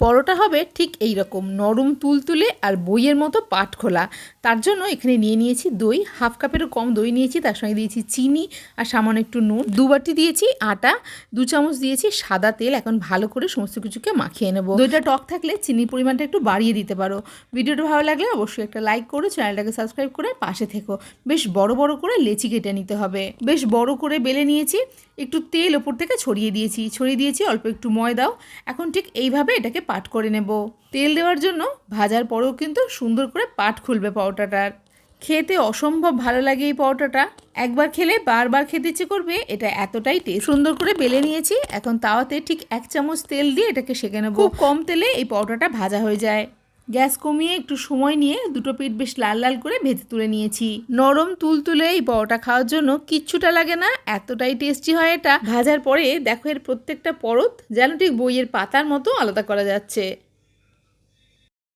পরোটা হবে ঠিক এই রকম নরম তুলতুলে আর বইয়ের মতো পাট খোলা। তার জন্য এখানে নিয়ে নিয়েছি দই, হাফ কাপেরও কম দই নিয়েছি, তার সঙ্গে দিয়েছি চিনি আর সামান্য একটু নুন, 2 বাটি দিয়েছি আটা, 2 চামচ দিয়েছি সাদা তেল। এখন ভালো করে সমস্ত কিছুকে মাখিয়ে নেব। দইটা টক থাকলে চিনির পরিমাণটা একটু বাড়িয়ে দিতে পারো। ভিডিওটা ভালো লাগলে অবশ্যই একটা লাইক করো, চ্যানেলটাকে সাবস্ক্রাইব করে পাশে থেকো। বেশ বড় বড় করে লেচি কেটে নিতে হবে। বেশ বড় করে বেলে নিয়েছি, একটু তেল ওপর থেকে ছড়িয়ে দিয়েছি অল্প একটু ময়দাও। এখন ঠিক এইভাবে এটাকে পাট করে নেব। তেল দেওয়ার জন্য ভাজার পরেও কিন্তু সুন্দর করে পাট খুলবে পরোটাটার। খেতে অসম্ভব ভালো লাগে এই পরোটাটা, একবার খেলে বারবার খেতে ইচ্ছে করবে। এটা এতটাই টেস্ট। সুন্দর করে বেলে নিয়েছি, এখন তাওয়াতে ঠিক 1 চামচ তেল দিয়ে এটাকে সেঁকে নেব। খুব কম তেলে এই পরোটাটা ভাজা হয়ে যায়। গ্যাস কমিয়ে একটু সময় নিয়ে দুটো পিঠ বেশ লাল লাল করে ভেজে তুলে নিয়েছি। নরম তুলতুলে এই পরোটা খাওয়ার জন্য কিচ্ছুটা লাগে না, এতটাই টেস্টি হয় এটা। ভাজার পরে দেখো এর প্রত্যেকটা পরত যেন ঠিক বইয়ের পাতার মতো আলাদা করা যাচ্ছে।